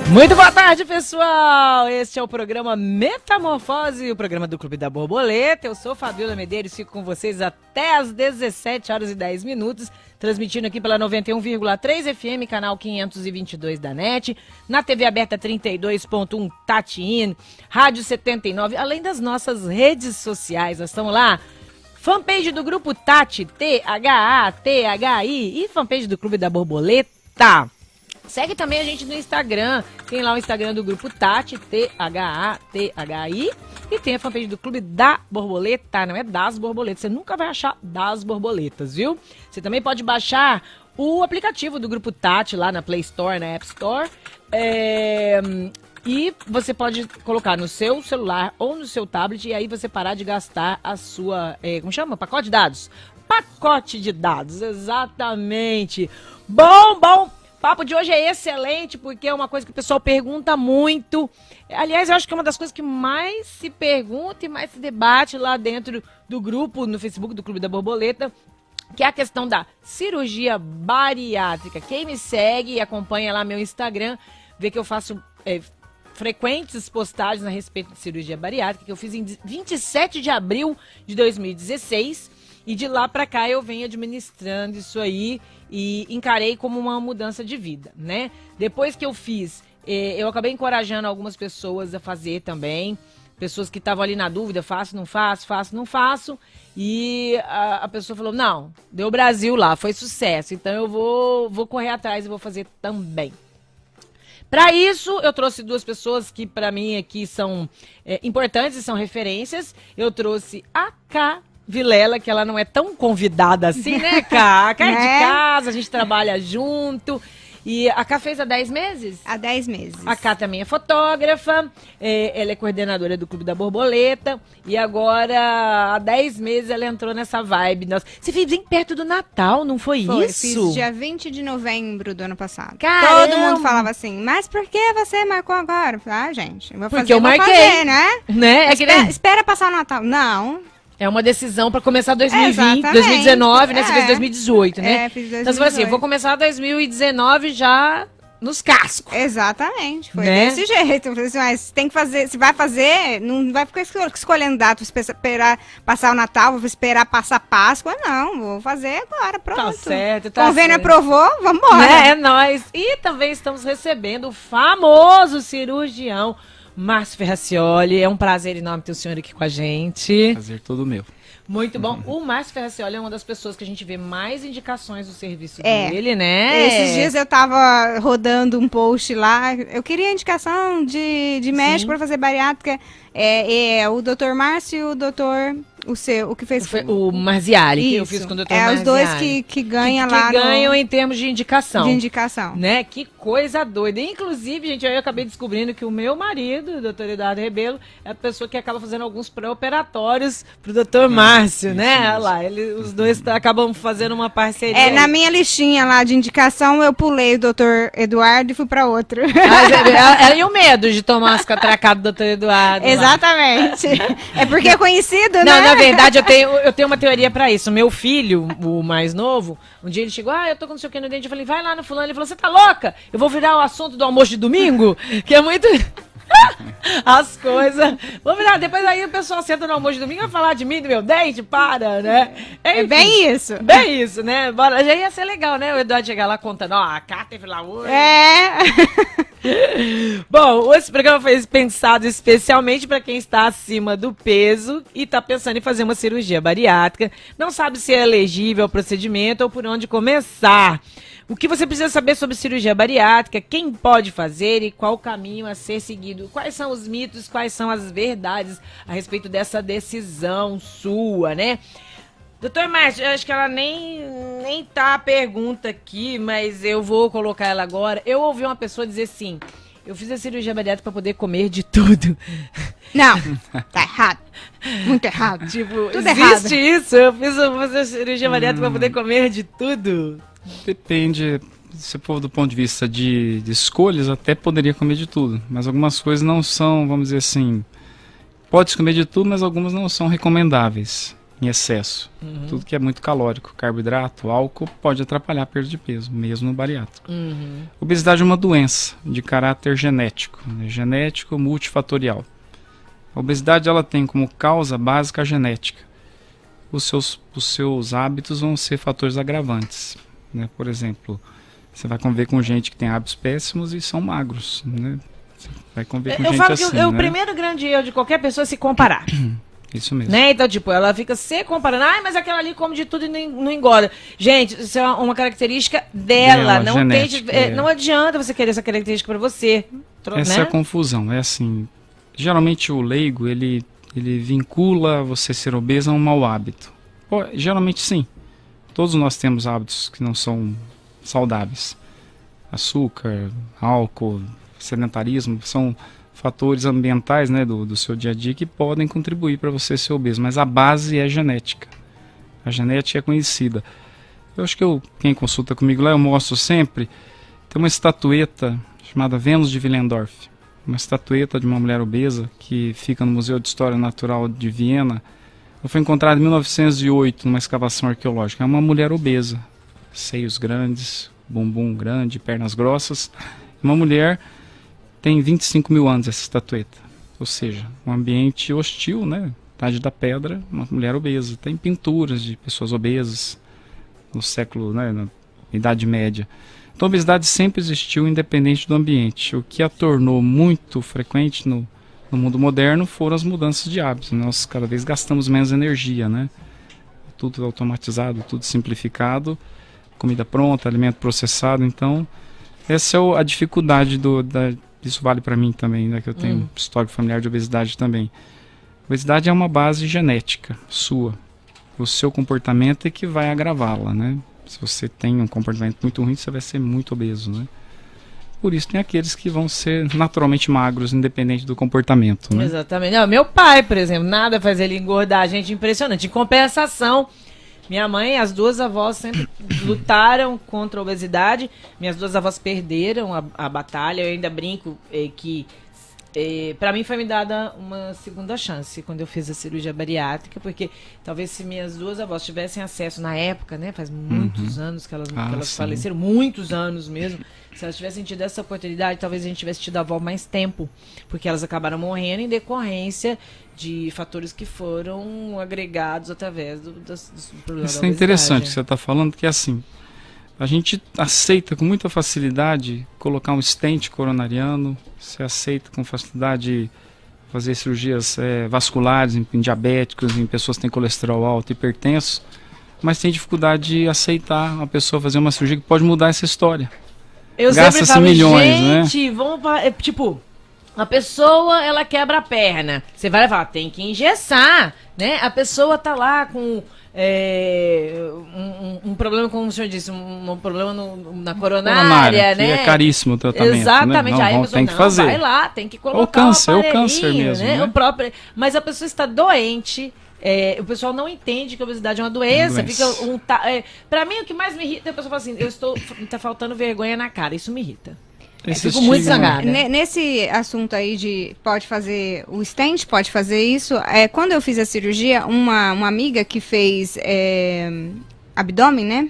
Muito boa tarde, pessoal! Este é o programa Metamorfose, o programa do Clube da Borboleta. Eu sou Fabiola Medeiros, fico com vocês até às 17 horas e 10 minutos, transmitindo aqui pela 91,3 FM, canal 522 da NET, na TV aberta 32.1 Tatiine, Rádio 79, além das nossas redes sociais. Nós estamos lá, fanpage do Grupo Tati, THATHI, e fanpage do Clube da Borboleta. Segue também a gente no Instagram, tem lá o Instagram do Grupo Tati, THATHI, e tem a fanpage do Clube da Borboleta, não é das Borboletas, você nunca vai achar das Borboletas, viu? Você também pode baixar o aplicativo do Grupo Tati lá na Play Store, na App Store, e você pode colocar no seu celular ou no seu tablet, e aí você parar de gastar a sua, como chama? Pacote de dados? Pacote de dados, exatamente. Bom. O papo de hoje é excelente, porque é uma coisa que o pessoal pergunta muito. Aliás, eu acho que é uma das coisas que mais se pergunta e mais se debate lá dentro do grupo, no Facebook do Clube da Borboleta, que é a questão da cirurgia bariátrica. Quem me segue e acompanha lá meu Instagram, vê que eu faço frequentes postagens a respeito de cirurgia bariátrica, que eu fiz em 27 de abril de 2016. E de lá pra cá eu venho administrando isso aí e encarei como uma mudança de vida, né? Depois que eu fiz, eu acabei encorajando algumas pessoas a fazer também. Pessoas que estavam ali na dúvida, faço, não faço. E a pessoa falou, não, deu Brasil lá, foi sucesso. Então eu vou correr atrás e vou fazer também. Para isso, eu trouxe duas pessoas que para mim aqui são importantes e são referências. Eu trouxe a Ká Vilela, que ela não é tão convidada assim, né, Ká? A Ká é de casa, a gente trabalha junto. E a Ká fez há 10 meses? Há 10 meses. A Ká também é fotógrafa, ela é coordenadora do Clube da Borboleta. E agora, há 10 meses, ela entrou nessa vibe. Nossa, você fez bem perto do Natal, não foi isso? Fiz dia 20 de novembro do ano passado. Caramba! Todo mundo falava assim, mas por que você marcou agora? Ah, gente, eu vou fazer, porque eu marquei, né? É que nem... Espera passar o Natal. Não. É uma decisão para começar 2020, 2019, né? Você fez 2018, né? Fiz 2018. Então você falou assim, eu vou começar 2019 já nos cascos. Exatamente, foi né? desse jeito. Eu falei assim, mas tem que fazer, se vai fazer, não vai ficar escolhendo data, vou esperar passar o Natal, vou esperar passar a Páscoa, não, vou fazer agora, pronto. Tá certo, tá Convênio certo. aprovou, vambora. É nóis. E também estamos recebendo o famoso cirurgião Márcio Ferracioli. É um prazer enorme ter o senhor aqui com a gente. Prazer todo meu. Muito bom. O Márcio Ferracioli é uma das pessoas que a gente vê mais indicações do serviço dele, né? Esses dias eu tava rodando um post lá, eu queria indicação de médico para fazer bariátrica. O Dr. Márcio e o doutor... O que fez... O Marziali, que eu fiz com o Dr. Marziali. Os dois que ganham lá. Que ganham em termos de indicação. De indicação. Né? Que coisa doida. Inclusive, gente, eu acabei descobrindo que o meu marido, o Dr. Eduardo Rebelo, é a pessoa que acaba fazendo alguns pré-operatórios pro Dr. Márcio, né? Olha lá, os dois acabam fazendo uma parceria. Na minha listinha lá de indicação, eu pulei o Dr. Eduardo e fui para outro. E o medo de tomar as catracadas do Dr. Eduardo. Exatamente. É porque é conhecido, né? Na verdade, eu tenho uma teoria pra isso. Meu filho, o mais novo, um dia ele chegou, eu tô com não sei o que no dente. Eu falei, vai lá no fulano. Ele falou, você tá louca? Eu vou virar o assunto do almoço de domingo? Que é muito... As coisas... Vou virar, depois aí o pessoal senta no almoço de domingo e vai falar de mim, do meu dente, para, né? Enfim, é bem isso. Bem isso, né? Bora, já ia ser legal, né? O Eduardo chegar lá contando, a Cá teve lá hoje. Bom, esse programa foi pensado especialmente para quem está acima do peso e está pensando em fazer uma cirurgia bariátrica, não sabe se é elegível ao procedimento ou por onde começar. O que você precisa saber sobre cirurgia bariátrica, quem pode fazer e qual o caminho a ser seguido. Quais são os mitos, quais são as verdades a respeito dessa decisão sua, né? Doutor Márcio, eu acho que ela nem tá a pergunta aqui, mas eu vou colocar ela agora. Eu ouvi uma pessoa dizer assim, eu fiz a cirurgia bariátrica para poder comer de tudo. Não, tá errado. Muito errado. Tipo, tudo existe errado. Isso? Eu fiz a cirurgia bariátrica para poder comer de tudo? Depende, se for do ponto de vista de escolhas, até poderia comer de tudo. Mas algumas coisas não são, vamos dizer assim, pode comer de tudo, mas algumas não são recomendáveis. em excesso. Tudo que é muito calórico, carboidrato, álcool, pode atrapalhar a perda de peso, mesmo no bariátrico. Obesidade é uma doença de caráter genético, né? Genético multifatorial. A obesidade ela tem como causa básica a genética. Os seus hábitos vão ser fatores agravantes, né? Por exemplo, você vai conviver com gente que tem hábitos péssimos e são magros, né? Você vai conviver com gente falo assim, que né? o primeiro grande erro de qualquer pessoa é se comparar. Isso mesmo. Né? Então, tipo, ela fica se comparando. Ai, mas aquela ali come de tudo e não engorda. Gente, isso é uma característica dela. Não, genética, não adianta você querer essa característica pra você. Essa né? é a confusão. É assim, geralmente o leigo, ele vincula você ser obeso a um mau hábito. Pô, geralmente sim. Todos nós temos hábitos que não são saudáveis. Açúcar, álcool, sedentarismo, são fatores ambientais, né, do seu dia a dia que podem contribuir para você ser obeso, mas a base é genética. A genética é conhecida. Eu acho que quem consulta comigo lá, eu mostro sempre, tem uma estatueta chamada Vênus de Willendorf, uma estatueta de uma mulher obesa que fica no Museu de História Natural de Viena. Ela foi encontrada em 1908 numa escavação arqueológica. É uma mulher obesa, seios grandes, bumbum grande, pernas grossas, uma mulher. Tem 25 mil anos essa estatueta, ou seja, um ambiente hostil, né? Idade da Pedra, uma mulher obesa. Tem pinturas de pessoas obesas no século, né, na Idade Média. Então a obesidade sempre existiu independente do ambiente. O que a tornou muito frequente no mundo moderno foram as mudanças de hábitos. Nós cada vez gastamos menos energia, né? Tudo automatizado, tudo simplificado, comida pronta, alimento processado. Então essa é a dificuldade isso vale para mim também, né, que eu tenho histórico familiar de obesidade também. Obesidade é uma base genética sua. O seu comportamento é que vai agravá-la, né? Se você tem um comportamento muito ruim, você vai ser muito obeso, né? Por isso tem aqueles que vão ser naturalmente magros, independente do comportamento, né? Exatamente. Não, meu pai, por exemplo, nada faz ele engordar, gente, impressionante. Em compensação, minha mãe, as duas avós sempre lutaram contra a obesidade. Minhas duas avós perderam a batalha. Eu ainda brinco que para mim foi me dada uma segunda chance quando eu fiz a cirurgia bariátrica, porque talvez se minhas duas avós tivessem acesso na época, né, faz muitos anos que elas faleceram, muitos anos mesmo, se elas tivessem tido essa oportunidade, talvez a gente tivesse tido a avó mais tempo, porque elas acabaram morrendo em decorrência de fatores que foram agregados através dos problemas da obesidade. Isso é interessante que você está falando, que é assim, a gente aceita com muita facilidade colocar um stent coronariano, você aceita com facilidade fazer cirurgias vasculares em diabéticos, em pessoas que têm colesterol alto, hipertenso, mas tem dificuldade de aceitar uma pessoa fazer uma cirurgia que pode mudar essa história. Eu sempre falo, milhões, gente, né? Vamos para, tipo, a pessoa, ela quebra a perna, você vai falar, tem que engessar, né? A pessoa tá lá com um problema, como o senhor disse, um problema na coronária, né? É caríssimo o tratamento. Exatamente. Né? Aí a pessoa tem que fazer. Vai lá, tem que colocar o câncer mesmo, né? Mas a pessoa está doente. O pessoal não entende que a obesidade é uma doença. Pra mim, o que mais me irrita é a pessoa fala assim, tá faltando vergonha na cara. Isso me irrita. Fico muito zangada. Nesse assunto aí de pode fazer o stent, pode fazer isso. Quando eu fiz a cirurgia, uma amiga que fez abdômen, né?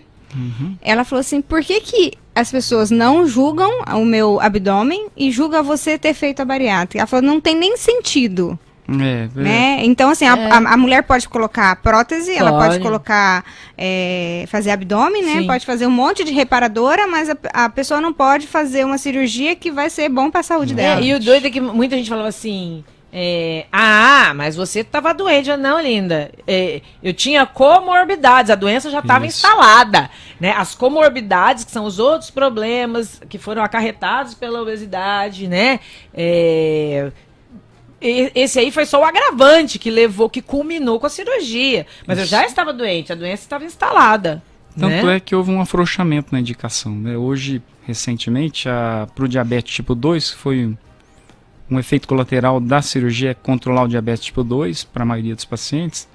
Ela falou assim, por que as pessoas não julgam o meu abdômen e julgam você ter feito a bariátrica? Ela falou, não tem nem sentido. Né? Então, assim, a mulher pode colocar prótese, ela pode colocar, fazer abdômen, né? Pode fazer um monte de reparadora, mas a pessoa não pode fazer uma cirurgia que vai ser bom para a saúde dela. E o doido é que muita gente falava assim, mas você estava doente. Não, linda. Eu tinha comorbidades, a doença já estava instalada, né? As comorbidades, que são os outros problemas que foram acarretados pela obesidade, né? Esse aí foi só o agravante que culminou com a cirurgia. Mas eu já estava doente, a doença estava instalada. Tanto é que houve um afrouxamento na indicação, né? Hoje, recentemente, para o diabetes tipo 2, foi um efeito colateral da cirurgia controlar o diabetes tipo 2, para a maioria dos pacientes.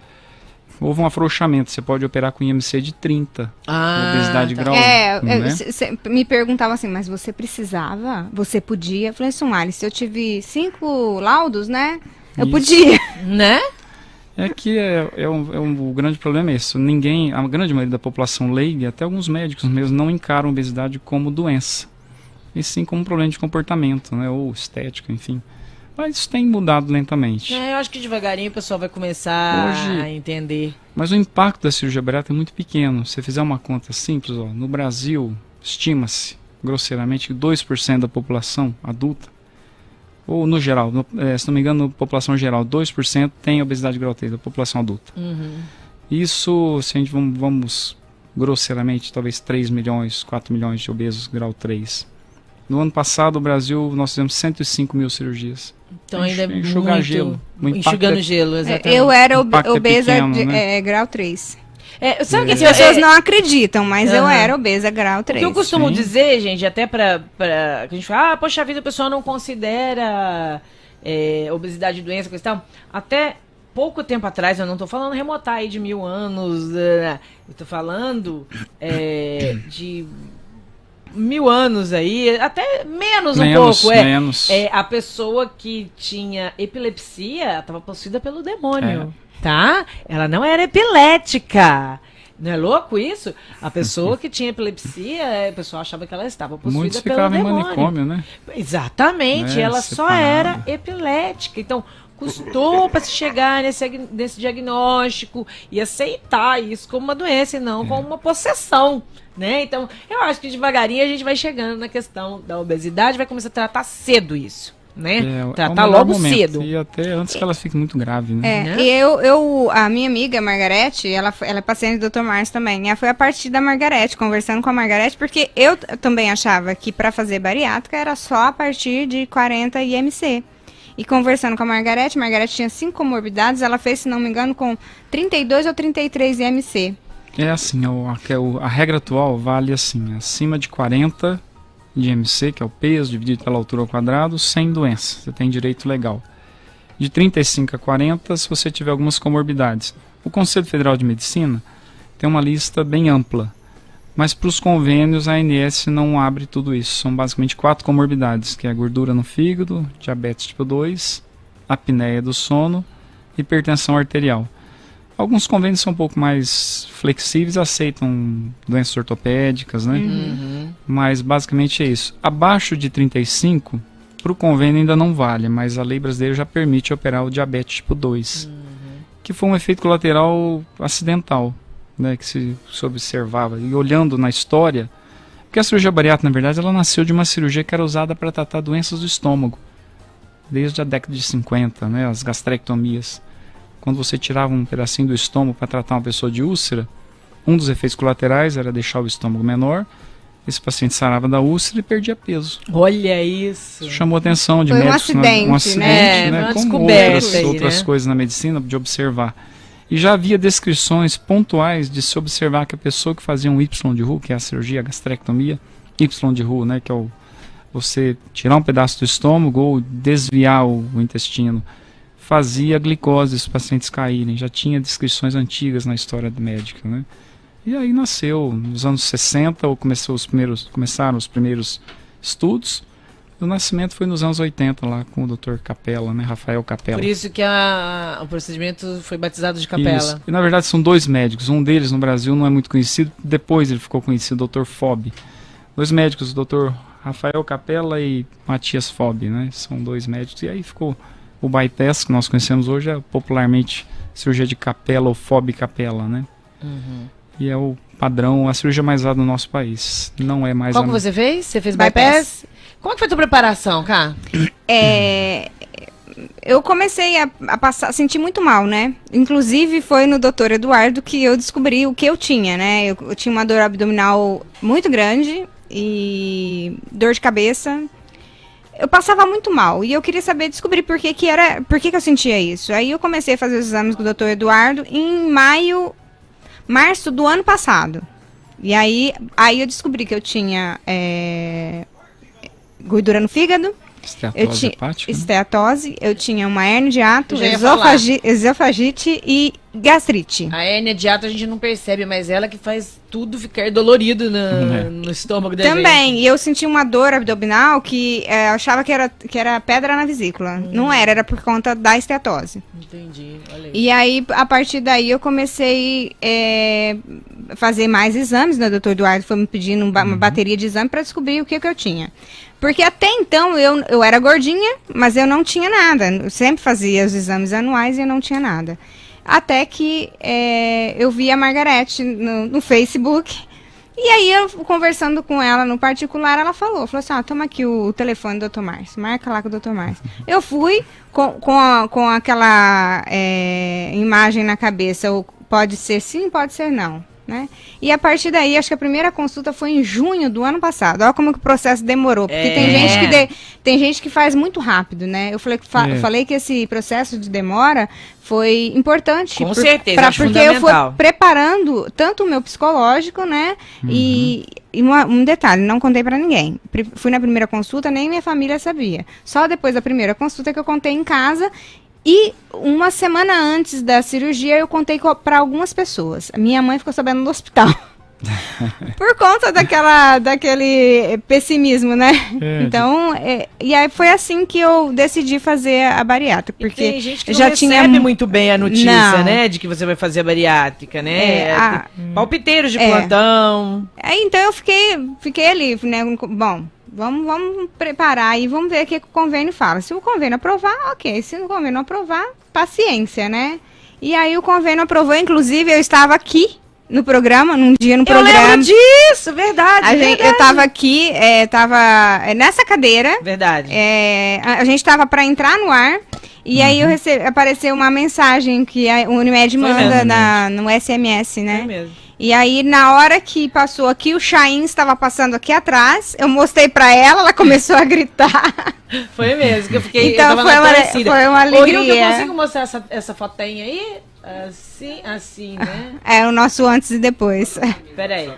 Houve um afrouxamento, você pode operar com IMC de 30, obesidade grau 1. Né? Me perguntavam assim, mas você precisava? Você podia? Eu falei assim, Alice, eu tive 5 laudos, né? Eu podia. Né? É que o grande problema é isso. A grande maioria da população leiga, até alguns médicos mesmo, não encaram a obesidade como doença, e sim como um problema de comportamento, né, ou estético, enfim. Mas isso tem mudado lentamente. Eu acho que devagarinho o pessoal vai começar a entender. Mas o impacto da cirurgia bariátrica é muito pequeno. Se você fizer uma conta simples, no Brasil, estima-se, grosseiramente, que 2% da população adulta, ou no geral, se não me engano, na população geral, 2% tem obesidade grau 3, da população adulta. Isso, se a gente vamos grosseiramente, talvez 3 milhões, 4 milhões de obesos grau 3. No ano passado, no Brasil, nós fizemos 105 mil cirurgias. Então ainda é enxugar muito... gelo. Enxugando gelo, exatamente. Eu era obesa pequeno, de né? Grau 3. Sabe que As pessoas não acreditam, mas eu era obesa grau 3. O que eu costumo Sim. dizer, gente, até pra que a gente fala, poxa vida, o pessoal não considera obesidade doença, coisa e tal. Até pouco tempo atrás, eu não tô falando remotar aí de 1000 anos, eu tô falando de 1000 anos aí, até menos um pouco. Menos. A pessoa que tinha epilepsia estava possuída pelo demônio, tá? Ela não era epilética. Não é louco isso? A pessoa que tinha epilepsia, o pessoal achava que ela estava possuída Muitos pelo ficavam em demônio. manicômio, né? Exatamente, ela só separado. era epilética. Então, custou para se chegar nesse diagnóstico e aceitar isso como uma doença e não como uma possessão, né? Então, eu acho que devagarinho a gente vai chegando na questão da obesidade, vai começar a tratar cedo isso, né? Tratar logo cedo. E até antes que ela fique muito grave, né? Né? E a minha amiga, Margarete, ela é paciente do Dr. Márcio também. E foi a partir da Margarete, conversando com a Margarete, porque eu também achava que para fazer bariátrica era só a partir de 40 IMC. E conversando com a Margarete tinha 5 comorbidades, ela fez, se não me engano, com 32 ou 33 IMC. É assim, a regra atual vale assim, acima de 40 de IMC, que é o peso dividido pela altura ao quadrado, sem doença, você tem direito legal. De 35 a 40, se você tiver algumas comorbidades. O Conselho Federal de Medicina tem uma lista bem ampla, mas para os convênios a ANS não abre tudo isso. São basicamente 4 comorbidades, que é a gordura no fígado, diabetes tipo 2, apneia do sono e hipertensão arterial. Alguns convênios são um pouco mais flexíveis, aceitam doenças ortopédicas, né? Mas basicamente é isso. Abaixo de 35, para o convênio ainda não vale, mas a lei brasileira já permite operar o diabetes tipo 2, que foi um efeito colateral acidental, né, que se observava. E olhando na história, porque a cirurgia bariátrica, na verdade, ela nasceu de uma cirurgia que era usada para tratar doenças do estômago, desde a década de 50, né, as gastrectomias. Quando você tirava um pedacinho do estômago para tratar uma pessoa de úlcera, um dos efeitos colaterais era deixar o estômago menor, esse paciente sarava da úlcera e perdia peso. Olha isso. Isso chamou a atenção de Foi um médicos. acidente, Né? Foi uma Como descoberta aí, outras né? coisas na medicina, de observar. E já havia descrições pontuais de se observar que a pessoa que fazia um Y de Roux, que é a cirurgia, a gastrectomia, Y de Roux, né, que é você tirar um pedaço do estômago ou desviar o intestino, fazia a glicose os pacientes caírem. Já tinha descrições antigas na história médica, né? E aí nasceu, nos anos 60, começaram os primeiros estudos. O nascimento foi nos anos 80, lá com o Dr. Capella, né? Rafael Capella. Por isso que o procedimento foi batizado de Capella. Isso. E, na verdade, são 2 médicos. Um deles no Brasil não é muito conhecido. Depois ele ficou conhecido, o Dr. Fob. 2 médicos, o Dr. Rafael Capella e Matias Fob, né? São 2 médicos. E aí ficou o bypass, que nós conhecemos hoje, é popularmente cirurgia de Capella ou Fob Capella, né? E é o padrão, a cirurgia mais usada no nosso país. Não é mais... Qual que você fez? Você fez bypass? Como que foi a tua preparação, Cá? Eu comecei a sentir muito mal, né? Inclusive foi no Dr. Eduardo que eu descobri o que eu tinha, né? Eu tinha uma dor abdominal muito grande e dor de cabeça. Eu passava muito mal e eu queria descobrir por que eu sentia isso. Aí eu comecei a fazer os exames com o Dr. Eduardo em março do ano passado. E aí eu descobri que eu tinha gordura no fígado, Esteatose hepática? Esteatose, eu tinha uma hérnia de hiato, Eu já ia falar. esofagite e gastrite. A hérnia de hiato a gente não percebe, mas ela que faz tudo ficar dolorido no estômago da gente. Também, e eu senti uma dor abdominal que eu achava que era pedra na vesícula. Não era por conta da esteatose. Entendi, olha aí. E aí, a partir daí, eu comecei a fazer mais exames, né? O doutor Eduardo foi me pedindo uma bateria de exames para descobrir o que eu tinha. Porque até então eu era gordinha, mas eu não tinha nada. Eu sempre fazia os exames anuais e eu não tinha nada. Até que eu vi a Margarete no Facebook. E aí, eu conversando com ela no particular, ela falou assim, toma aqui o telefone do Dr. Márcio, marca lá com o Dr. Márcio. Eu fui com aquela imagem na cabeça, pode ser sim, pode ser não. Né? E a partir daí, acho que a primeira consulta foi em junho do ano passado. Olha como que o processo demorou. Porque tem gente que faz muito rápido, né? Eu falei que esse processo de demora foi importante. Com certeza, acho porque eu fui fundamental. preparando tanto o meu psicológico, né? E um detalhe, não contei pra ninguém. Fui na primeira consulta, nem minha família sabia. Só depois da primeira consulta que eu contei em casa. E uma semana antes da cirurgia, eu contei para algumas pessoas. A minha mãe ficou sabendo no hospital. Por conta daquele pessimismo, né? Então, e aí foi assim que eu decidi fazer a bariátrica. Porque tem gente que já não recebe tinha muito bem a notícia, Não. né? De que você vai fazer a bariátrica, né? Palpiteiros de É. plantão. Aí, então eu fiquei ali, né? Bom, vamos preparar e vamos ver o que o convênio fala. Se o convênio aprovar, ok. Se o convênio não aprovar, paciência, né? E aí o convênio aprovou, inclusive eu estava aqui no programa, num dia no programa. Eu lembro disso, verdade. Eu estava aqui, tava nessa cadeira. Verdade. A gente estava para entrar no ar. E aí apareceu uma mensagem que a Unimed manda no SMS, né? Foi mesmo. E aí, na hora que passou aqui, o Chain estava passando aqui atrás, eu mostrei pra ela começou a gritar. Foi mesmo, que eu fiquei. Então, eu tava foi uma alegria. Ô, eu consigo mostrar essa fotinha aí? Assim, né? É o nosso antes e depois. Pera aí.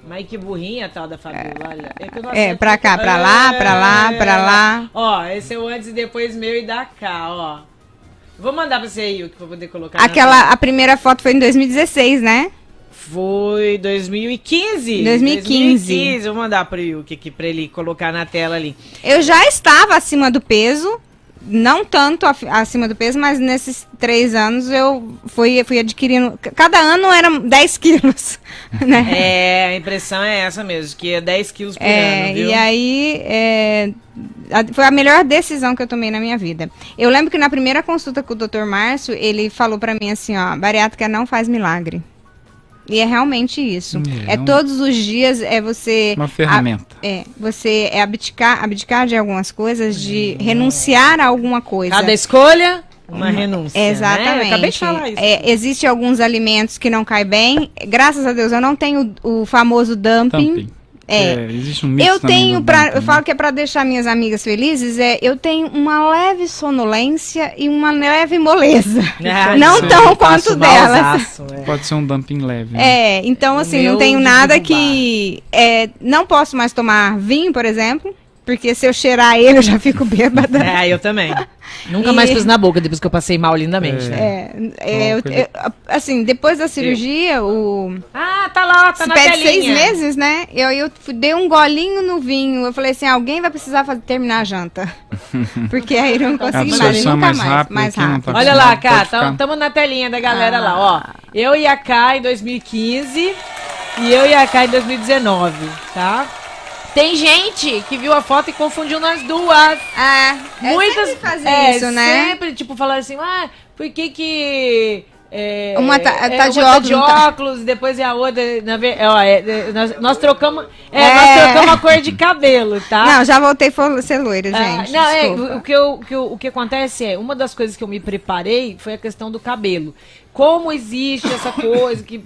Mas que burrinha a tal da Fabiola, olha. Pra cá, pra lá, pra lá, pra lá. Ó, esse é o antes e depois meu e da cá, ó. Vou mandar pra você aí, pra poder colocar. A primeira foto foi em 2016, né? Foi 2015. 2015. Vou mandar pro Yuki aqui pra ele colocar na tela ali. Eu já estava acima do peso, não tanto acima do peso, mas nesses 3 anos eu fui adquirindo. Cada ano eram 10 quilos. Né? A impressão é essa mesmo, que é 10 quilos por ano, viu? E aí, foi a melhor decisão que eu tomei na minha vida. Eu lembro que na primeira consulta com o Dr. Márcio, ele falou pra mim assim, ó, bariátrica não faz milagre. E é realmente isso. Todos os dias você... Uma ferramenta. Você abdicar de algumas coisas, de renunciar a alguma coisa. Cada escolha, uma renúncia. Exatamente. Né? Eu acabei de falar isso. Existem alguns alimentos que não caem bem. Graças a Deus, eu não tenho o famoso dumping. Existe um mito Eu tenho também eu falo que é para deixar minhas amigas felizes, eu tenho uma leve sonolência e uma leve moleza. Não tão quanto delas. Pode ser um dumping leve. Né? Então assim, não tenho nada que não posso mais tomar vinho, por exemplo, porque se eu cheirar ele eu já fico bêbada. Eu também. Nunca mais pus na boca depois que eu passei mal lindamente. Assim, depois da cirurgia, tá lá, tá na telinha. 6 meses, né? Eu dei um golinho no vinho. Eu falei assim, alguém vai precisar terminar a janta. Porque aí eu não consegui mais, nunca mais rápido. Olha lá, Cá, estamos na telinha da galera lá, ó. Eu e a Cá em 2015 e eu e a Cá em 2019, tá? Tem gente que viu a foto e confundiu nós duas. Muitas sempre fazem isso, né? Sempre, tipo, falaram assim, por que uma tá de óculos, e depois a outra. Nós trocamos. Nós trocamos a cor de cabelo, tá? Não, já voltei a ser loira, gente. O que acontece uma das coisas que eu me preparei foi a questão do cabelo. Como existe essa coisa que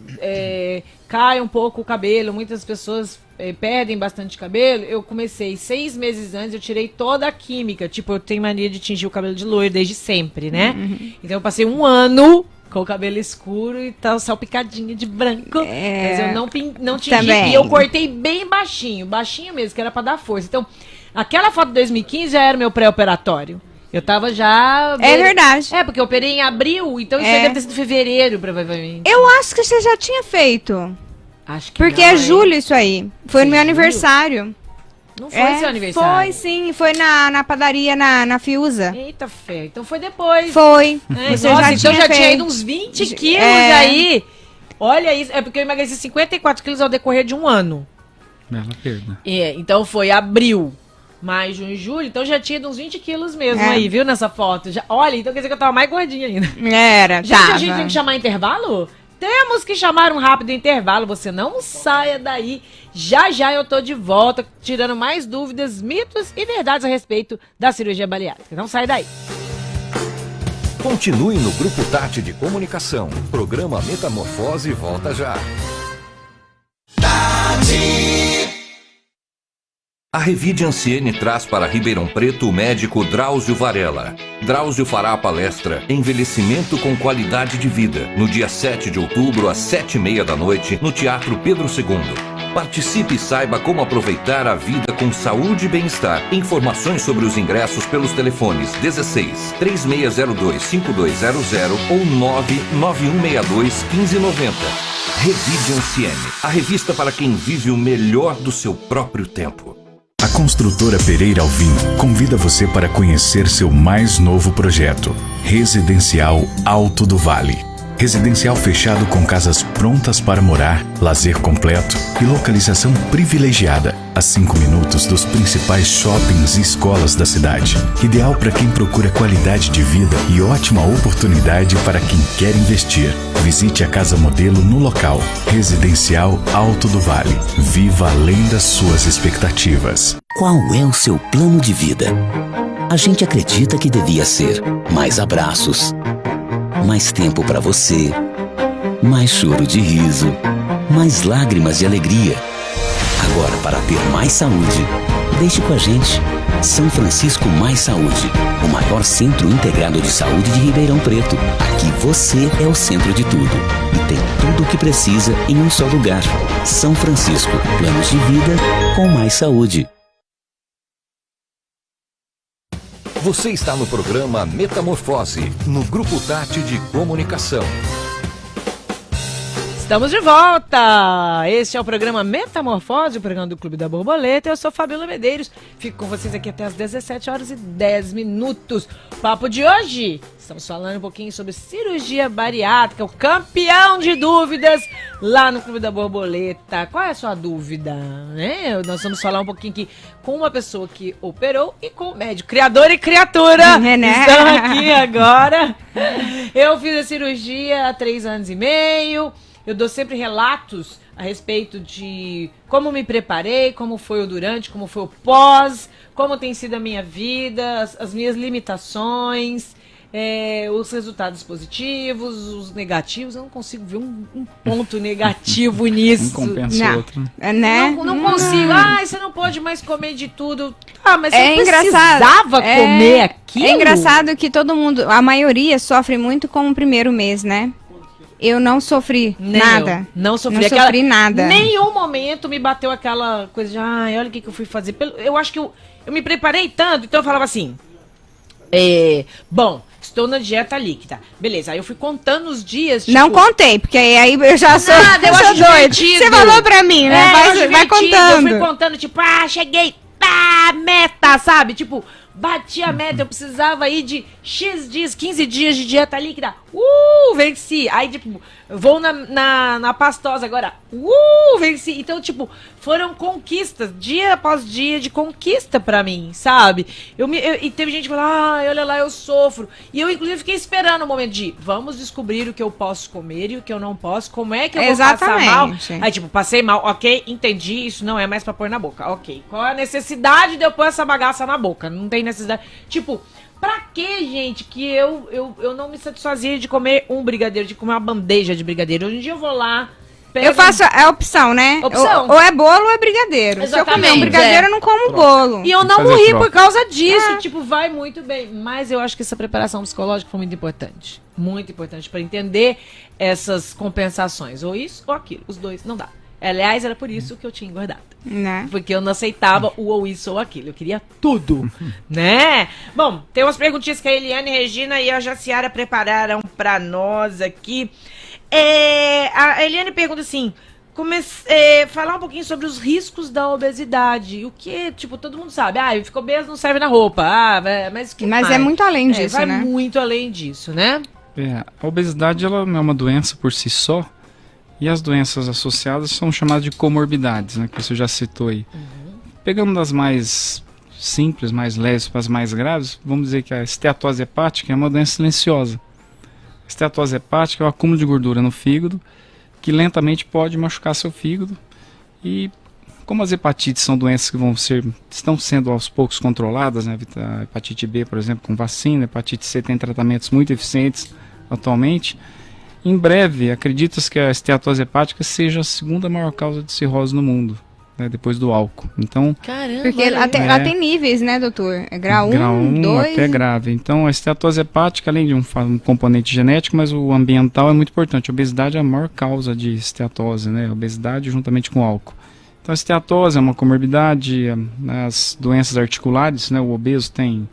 cai um pouco o cabelo, muitas pessoas perdem bastante cabelo, eu comecei 6 meses antes, eu tirei toda a química. Tipo, eu tenho mania de tingir o cabelo de loiro desde sempre, né? Então eu passei 1 ano Com o cabelo escuro e tal, salpicadinha de branco. Mas eu não tingi. Também. E eu cortei bem baixinho mesmo, que era pra dar força. Então, aquela foto de 2015 já era meu pré-operatório. Eu tava já... É verdade. Porque eu operei em abril, então isso aí deve ter sido fevereiro, provavelmente. Eu acho que você já tinha feito. Acho que Porque não, é hein? julho isso aí. Foi no meu Julho? aniversário. Não foi seu aniversário? Foi sim, foi na padaria, na Fiuza. Eita fé, então foi depois. Foi. É, Você nossa, já então já tinha feito. ido uns 20 quilos É. aí. Olha isso, é porque eu emagreci 54 quilos ao decorrer de um ano. Bela perda. Então foi abril, maio, junho e julho, então já tinha ido uns 20 quilos mesmo É. aí, viu, nessa foto. Já, olha, então quer dizer que eu tava mais gordinha ainda. Era, Gente, a gente tem que chamar intervalo? Temos que chamar um rápido intervalo, você não saia daí. Já já eu tô de volta, tirando mais dúvidas, mitos e verdades a respeito da cirurgia bariátrica. Não sai daí. Continue no Grupo Tati de Comunicação. Programa Metamorfose volta já. A Revide Anciene traz para Ribeirão Preto o médico Drauzio Varela. Drauzio fará a palestra Envelhecimento com Qualidade de Vida, no dia 7 de outubro, às 7h30 da noite, no Teatro Pedro II. Participe e saiba como aproveitar a vida com saúde e bem-estar. Informações sobre os ingressos pelos telefones 16 3602 5200 ou 99162 1590. Revide Anciene, a revista para quem vive o melhor do seu próprio tempo. A construtora Pereira Alvim convida você para conhecer seu mais novo projeto, Residencial Alto do Vale. Residencial fechado com casas prontas para morar, lazer completo e localização privilegiada, a 5 minutos dos principais shoppings e escolas da cidade. Ideal para quem procura qualidade de vida e ótima oportunidade para quem quer investir. Visite a casa modelo no local. Residencial Alto do Vale. Viva além das suas expectativas. Qual é o seu plano de vida? A gente acredita que devia ser mais abraços, mais tempo para você, mais choro de riso, mais lágrimas de alegria. Agora, para ter mais saúde, deixe com a gente. São Francisco Mais Saúde, o maior centro integrado de saúde de Ribeirão Preto. Aqui você é o centro de tudo e tem tudo o que precisa em um só lugar. São Francisco, planos de vida com mais saúde. Você está no programa Metamorfose, no Grupo Tati de Comunicação. Estamos de volta! Este é o programa Metamorfose, o programa do Clube da Borboleta. Eu sou Fabíola Medeiros, fico com vocês aqui até as 17h10. Papo de hoje, estamos falando um pouquinho sobre cirurgia bariátrica, o campeão de dúvidas lá no Clube da Borboleta. Qual é a sua dúvida? Nós vamos falar um pouquinho aqui com uma pessoa que operou e com o médico, criador e criatura. Né? Estão aqui agora. Eu fiz a cirurgia há 3 anos e meio. Eu dou sempre relatos a respeito de como me preparei, como foi o durante, como foi o pós, como tem sido a minha vida, as minhas limitações, os resultados positivos, os negativos. Eu não consigo ver um ponto negativo nisso. Um compensa o outro. Né? Não consigo. Você não pode mais comer de tudo. Mas É você engraçado. precisava comer aquilo? É engraçado que todo mundo, a maioria sofre muito com o primeiro mês, né? Eu não sofri Nem nada. eu. Não sofri. Não sofri nada. Nenhum momento me bateu aquela coisa de, olha o que eu fui fazer. Eu acho que eu me preparei tanto, então eu falava assim, bom, estou na dieta líquida. Beleza, aí eu fui contando os dias. Tipo, Não contei, porque aí eu já sou, nada, eu sou acho doido. divertido. Você falou pra mim, né? eu acho Vai divertido. contando. Eu fui contando, tipo, cheguei, meta, sabe? Tipo, bati a meta, eu precisava ir de X dias, 15 dias de dieta líquida. Venci. Aí, tipo, vou na pastosa agora. Venci. Então, tipo, foram conquistas, dia após dia de conquista pra mim, sabe? E teve gente que falou, olha lá, eu sofro. E eu, inclusive, fiquei esperando o momento de, vamos descobrir o que eu posso comer e o que eu não posso, como é que eu vou passar mal. Aí, tipo, passei mal, ok, entendi, isso não é mais pra pôr na boca, ok. Qual é a necessidade de eu pôr essa bagaça na boca? Não tem necessidade. Tipo, pra que, gente, que eu não me satisfazia de comer um brigadeiro, de comer uma bandeja de brigadeiro. Hoje em dia eu vou lá, pega... Eu faço a opção, né? Opção. Ou é bolo ou é brigadeiro. Se eu comer um Exatamente, brigadeiro, eu não como bolo. E eu não Fazer morri troca. por causa disso. Tipo, vai muito bem. Mas eu acho que essa preparação psicológica foi muito importante. Muito importante para entender essas compensações. Ou isso ou aquilo. Os dois não dá. Aliás, era por isso que eu tinha engordado. Né? Porque eu não aceitava o ou isso ou aquilo. Eu queria tudo, né? Bom, tem umas perguntinhas que a Eliane, Regina e a Jaciara prepararam pra nós aqui. A Eliane pergunta assim, falar um pouquinho sobre os riscos da obesidade. O que, tipo, todo mundo sabe. Ah, fica obeso, não serve na roupa. Ah, mas o que Mas mais? é muito além disso, vai né? muito além disso, né? A obesidade ela não é uma doença por si só, e as doenças associadas são chamadas de comorbidades, né, que você já citou aí. Pegando das mais simples, mais leves para as mais graves, vamos dizer que a esteatose hepática é uma doença silenciosa. A esteatose hepática é o acúmulo de gordura no fígado, que lentamente pode machucar seu fígado, e como as hepatites são doenças que estão sendo aos poucos controladas, né, a hepatite B, por exemplo, com vacina, a hepatite C tem tratamentos muito eficientes atualmente. Em breve, acredita-se que a esteatose hepática seja a segunda maior causa de cirrose no mundo, né, depois do álcool. Então, Caramba. Porque ela tem níveis, né, doutor? É grau 1, 2... até grave. Então, a esteatose hepática, além de um componente genético, mas o ambiental é muito importante. A obesidade é a maior causa de esteatose, né? A obesidade juntamente com o álcool. Então, a esteatose é uma comorbidade, as doenças articulares, né? O obeso tem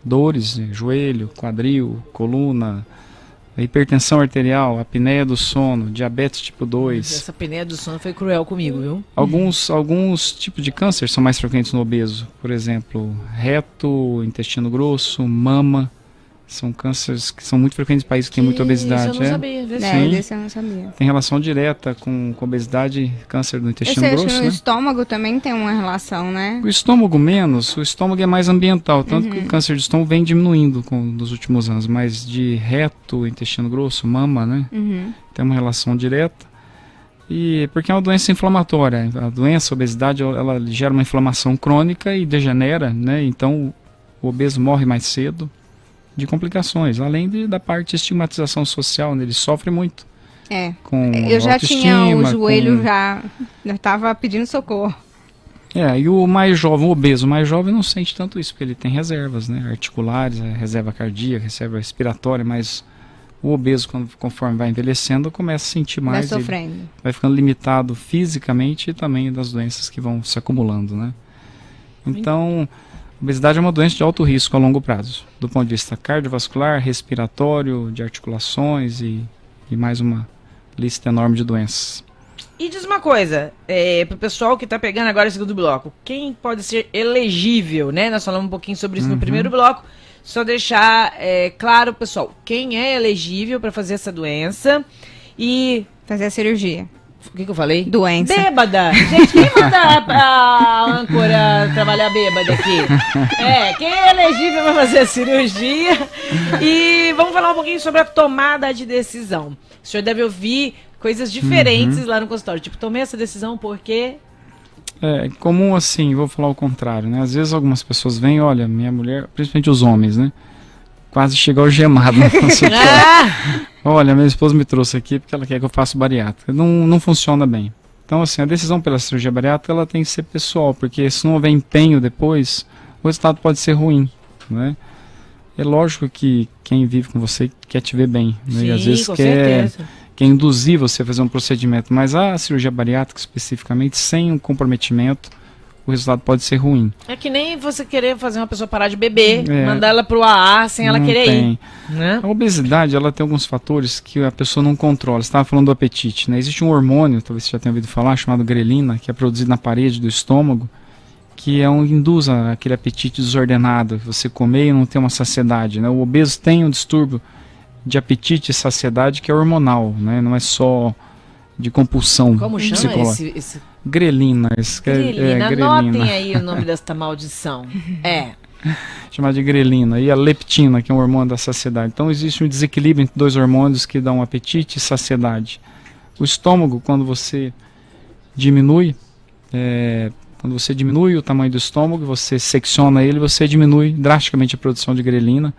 dores, joelho, quadril, coluna, a hipertensão arterial, a apneia do sono, diabetes tipo 2. Essa apneia do sono foi cruel comigo, viu? Alguns tipos de câncer são mais frequentes no obeso. Por exemplo, reto, intestino grosso, mama. São cânceres que são muito frequentes em países que têm muita obesidade. Isso eu não sabia. Vê se- Sim. Desse eu não sabia. Tem relação direta com obesidade e câncer do intestino Eu sei, acho grosso, que né? no estômago também tem uma relação, né? O estômago menos, o estômago é mais ambiental, tanto que o câncer de estômago vem diminuindo nos últimos anos, mas de reto, intestino grosso, mama, né? Tem uma relação direta. E porque é uma doença inflamatória. A doença, a obesidade, ela gera uma inflamação crônica e degenera, né? Então o obeso morre mais cedo de complicações, além da parte de estigmatização social, né? Ele sofre muito. Com Eu já tinha o autoestima, joelho, já estava pedindo socorro. E o mais jovem, o obeso mais jovem não sente tanto isso, porque ele tem reservas, né? Articulares, reserva cardíaca, reserva respiratória, mas o obeso, conforme vai envelhecendo, começa a sentir Vai mais, sofrendo. vai ficando limitado fisicamente e também das doenças que vão se acumulando, né? Então, a obesidade é uma doença de alto risco a longo prazo, do ponto de vista cardiovascular, respiratório, de articulações e mais uma lista enorme de doenças. E diz uma coisa, pro pessoal que tá pegando agora o segundo bloco, quem pode ser elegível, né? Nós falamos um pouquinho sobre isso no primeiro bloco, só deixar claro, pessoal, quem é elegível para fazer essa doença e... Fazer a cirurgia. O que eu falei? Doença. Bêbada! Gente, quem manda a âncora trabalhar bêbada aqui? Quem é elegível para fazer a cirurgia? E vamos falar um pouquinho sobre a tomada de decisão. O senhor deve ouvir coisas diferentes lá no consultório. Tipo, tomei essa decisão porque... É comum assim, vou falar o contrário, né? Às vezes algumas pessoas vêm, olha, minha mulher, principalmente os homens, né? Quase chega algemado no consultório. Olha, minha esposa me trouxe aqui porque ela quer que eu faça bariátrica. Não funciona bem. Então, assim, a decisão pela cirurgia bariátrica, ela tem que ser pessoal, porque se não houver empenho depois, o resultado pode ser ruim, né? É lógico que quem vive com você quer te ver bem, né? Sim, E às vezes com quer certeza. induzir você a fazer um procedimento, mas a cirurgia bariátrica especificamente, sem um comprometimento, o resultado pode ser ruim. É que nem você querer fazer uma pessoa parar de beber, É. mandar ela pro AA sem ela Não querer tem. ir. Né? A obesidade, ela tem alguns fatores que a pessoa não controla. Você estava falando do apetite, né? Existe um hormônio, talvez você já tenha ouvido falar, chamado grelina, que é produzido na parede do estômago, que induz aquele apetite desordenado, você comer e não ter uma saciedade, né? O obeso tem um distúrbio de apetite e saciedade que é hormonal, né? Não é só de compulsão Como chama psicológica. esse Grelina. grelina? Grelina. Anotem aí o nome desta maldição. Chamada de grelina. E a leptina, que é um hormônio da saciedade. Então existe um desequilíbrio entre dois hormônios que dão apetite e saciedade. O estômago, quando você diminui o tamanho do estômago, você secciona ele, você diminui drasticamente a produção de grelina.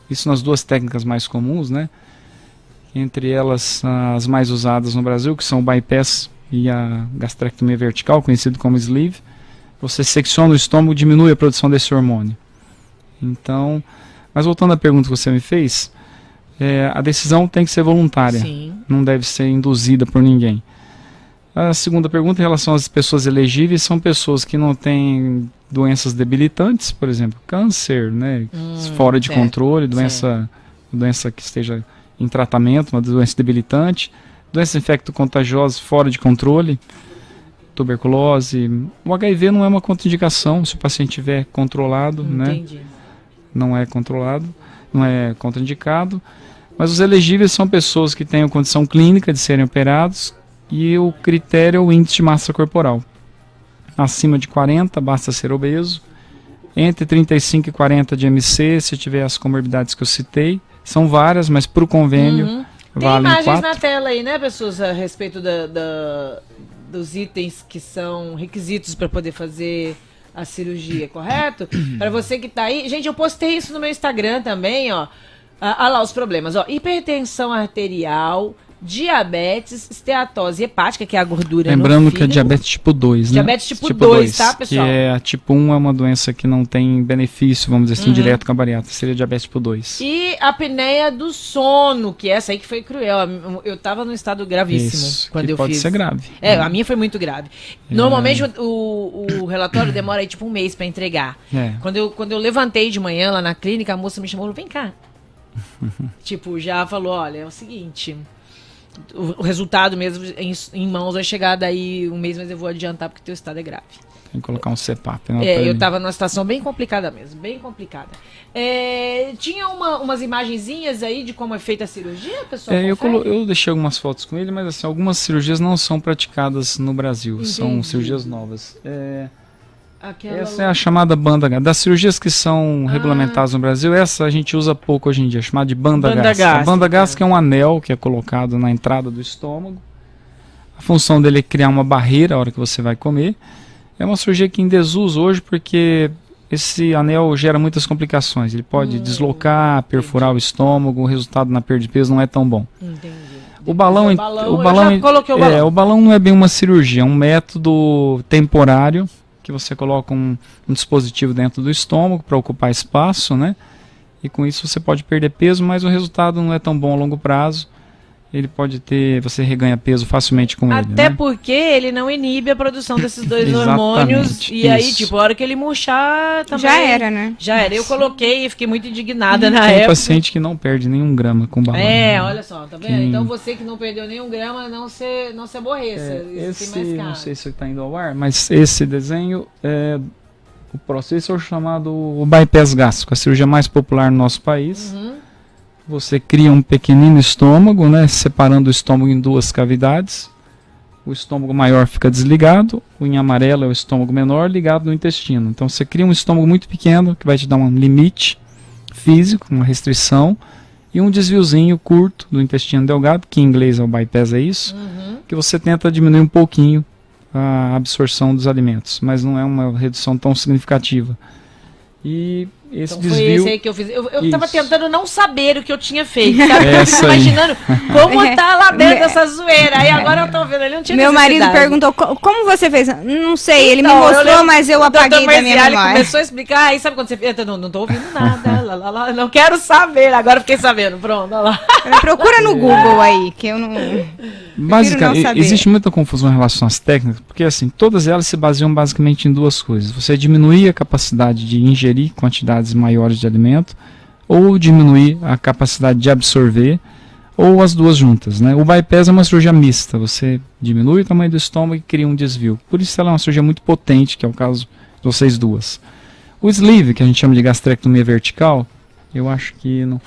Isso nas duas técnicas mais comuns, né? entre elas as mais usadas no Brasil, que são o bypass e a gastrectomia vertical, conhecido como sleeve. Você secciona o estômago e diminui a produção desse hormônio. Então, mas voltando à pergunta que você me fez, a decisão tem que ser voluntária, Sim. não deve ser induzida por ninguém. A segunda pergunta, em relação às pessoas elegíveis, são pessoas que não têm doenças debilitantes, por exemplo, câncer, né, fora de certo, controle, doença que esteja em tratamento, uma doença debilitante, doenças infecto-contagiosas fora de controle, tuberculose. O HIV não é uma contraindicação se o paciente estiver controlado, né? Entendi. Não é controlado, não é contraindicado. Mas os elegíveis são pessoas que tenham condição clínica de serem operados e o critério é o índice de massa corporal. Acima de 40, basta ser obeso. Entre 35 e 40 de MC, se tiver as comorbidades que eu citei. São várias, mas para o convênio Tem valem imagens 4. na tela aí, né, pessoas, a respeito dos itens que são requisitos para poder fazer a cirurgia, correto? Para você que tá aí. Gente, eu postei isso no meu Instagram também, ó. Olha lá os problemas, ó. Hipertensão arterial, diabetes, esteatose hepática, que é a gordura Lembrando no que é fígado. diabetes tipo 2, né? Diabetes tipo 2, tá, pessoal? Que a tipo 1 é uma doença que não tem benefício, vamos dizer assim, direto com a bariátrica. Seria diabetes tipo 2. E a apneia do sono, que essa aí que foi cruel. Eu tava num estado gravíssimo Isso, quando que eu pode fiz. ser grave. A minha foi muito grave. Normalmente o relatório demora aí tipo um mês pra entregar. Quando eu levantei de manhã lá na clínica, a moça me chamou e falou, vem cá. Tipo, já falou, olha, é o seguinte, o resultado mesmo em mãos vai chegar daí um mês, mas eu vou adiantar porque teu estado é grave. Tem que colocar um CPAP. Eu tava numa situação bem complicada mesmo, bem complicada. Tinha umas imagenzinhas aí de como é feita a cirurgia, pessoal? Eu deixei algumas fotos com ele, mas assim, algumas cirurgias não são praticadas no Brasil, são cirurgias novas. Essa é a chamada banda gástrica. Das cirurgias que são regulamentadas no Brasil, essa a gente usa pouco hoje em dia, chamada de banda gástrica. A banda gástrica é um anel que é colocado na entrada do estômago. A função dele é criar uma barreira a hora que você vai comer. É uma cirurgia que em desuso hoje porque esse anel gera muitas complicações. Ele pode deslocar, perfurar o estômago, o resultado na perda de peso não é tão bom. Entendi. O balão não é bem uma cirurgia, é um método temporário que você coloca um dispositivo dentro do estômago para ocupar espaço, né? E com isso você pode perder peso, mas o resultado não é tão bom a longo prazo. Ele pode você reganha peso facilmente com ele. Até né? porque ele não inibe a produção desses dois hormônios. E aí, tipo, a hora que ele murchar também... Já era, né? Já era. Eu coloquei e fiquei muito indignada na Tem época. paciente que não perde nenhum grama com balão. Olha só, tá vendo? Então você que não perdeu nenhum grama, não se aborreça. Isso tem mais caro. Não sei se está indo ao ar, mas esse desenho o próximo. Esse é o chamado o bypass gástrico, a cirurgia mais popular no nosso país. Você cria um pequenino estômago, né, separando o estômago em duas cavidades. O estômago maior fica desligado, o em amarelo é o estômago menor ligado no intestino. Então você cria um estômago muito pequeno que vai te dar um limite físico, uma restrição, e um desviozinho curto do intestino delgado, que em inglês é o bypass, é isso, que você tenta diminuir um pouquinho a absorção dos alimentos, mas não é uma redução tão significativa. E esse então desvio... foi esse aí que eu fiz. Eu tava tentando não saber o que eu tinha feito, sabe? Eu fico aí. imaginando como tá lá dentro dessa zoeira. Aí agora eu tô vendo, ele não tinha Meu marido necessidade. perguntou, como você fez? Não sei, ele me Então, mostrou, lembro, mas eu apaguei da minha Ele memória. começou a explicar, aí sabe quando você fica, não tô ouvindo nada, não quero saber, agora fiquei sabendo, pronto, olha lá. Procura no Google aí, que eu não... Basicamente, existe muita confusão em relação às técnicas, porque assim, todas elas se baseiam basicamente em duas coisas. Você diminuir a capacidade de ingerir quantidades maiores de alimento, ou diminuir a capacidade de absorver, ou as duas juntas, né? O bypass é uma cirurgia mista, você diminui o tamanho do estômago e cria um desvio. Por isso ela é uma cirurgia muito potente, que é o caso de vocês duas. O sleeve, que a gente chama de gastrectomia vertical, eu acho que não...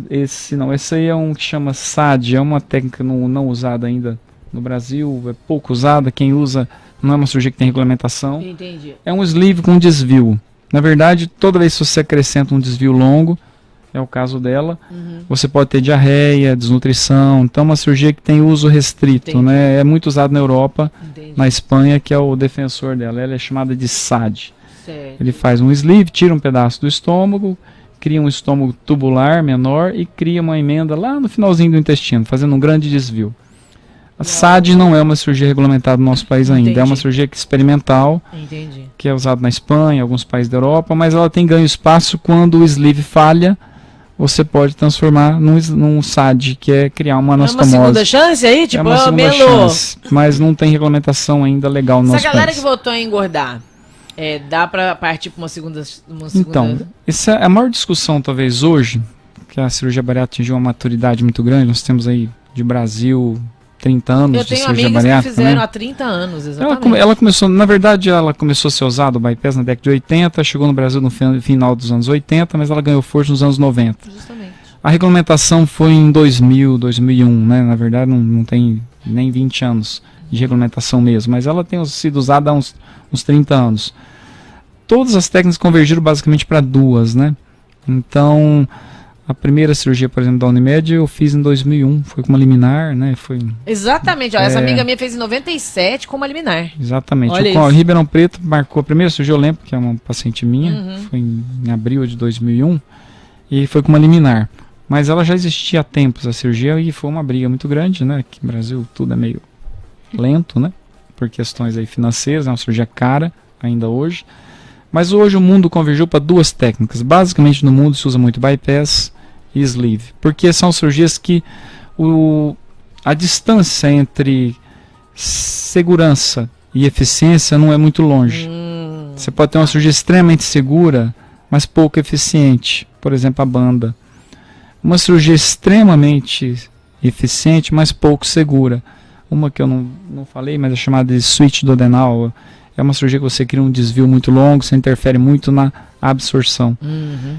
Esse aí é um que chama SAD, é uma técnica não usada ainda no Brasil, é pouco usada, quem usa não é uma cirurgia que tem regulamentação. Entendi. É um sleeve com desvio. Na verdade, toda vez que você acrescenta um desvio longo, é o caso dela, você pode ter diarreia, desnutrição, então é uma cirurgia que tem uso restrito, né? É muito usado na Europa, na Espanha, que é o defensor dela, ela é chamada de SAD. Certo. Ele faz um sleeve, tira um pedaço do estômago, cria um estômago tubular menor e cria uma emenda lá no finalzinho do intestino, fazendo um grande desvio. A SAD não é uma cirurgia regulamentada no nosso país ainda, Entendi. é uma cirurgia experimental, Entendi. que é usada na Espanha, alguns países da Europa, mas ela tem ganho espaço quando o sleeve falha, você pode transformar num SAD, que é criar uma É uma anastomose. segunda chance aí? Tipo, é uma segunda Melo, chance, mas não tem regulamentação ainda legal no essa nosso galera país. que votou em engordar, dá pra partir pra uma segunda... Então, essa é a maior discussão talvez hoje, que a cirurgia bariátrica atingiu uma maturidade muito grande, nós temos aí de Brasil 30 anos Eu de tenho cirurgia amigos que bariátrica, fizeram né? há 30 anos, Ela, exatamente. ela começou, na verdade, ela começou a ser usada, o bypass, na década de 80, chegou no Brasil no final dos anos 80, mas ela ganhou força nos anos 90. Justamente. A regulamentação foi em 2000, 2001, né? Na verdade, não tem nem 20 anos de regulamentação mesmo, mas ela tem sido usada há uns 30 anos. Todas as técnicas convergiram basicamente para duas, né? Então, a primeira cirurgia, por exemplo, da Unimed, eu fiz em 2001, foi com uma liminar, né? Foi Exatamente, ó, essa amiga minha fez em 97 com uma liminar. exatamente. Olha Com a isso. Ribeirão Preto marcou a primeira cirurgia, eu lembro que é uma paciente minha, foi em abril de 2001, e foi com uma liminar. Mas ela já existia há tempos, a cirurgia, e foi uma briga muito grande, né? Que no Brasil tudo é meio lento, né? Por questões aí financeiras, é uma cirurgia cara ainda hoje. Mas hoje o mundo convergiu para duas técnicas. Basicamente no mundo se usa muito bypass e sleeve, porque são cirurgias que a distância entre segurança e eficiência não é muito longe. Você pode ter uma cirurgia extremamente segura, mas pouco eficiente. Por exemplo, a banda. Uma cirurgia extremamente eficiente, mas pouco segura. Uma que eu não falei, mas é chamada de switch duodenal. É uma cirurgia que você cria um desvio muito longo, você interfere muito na absorção.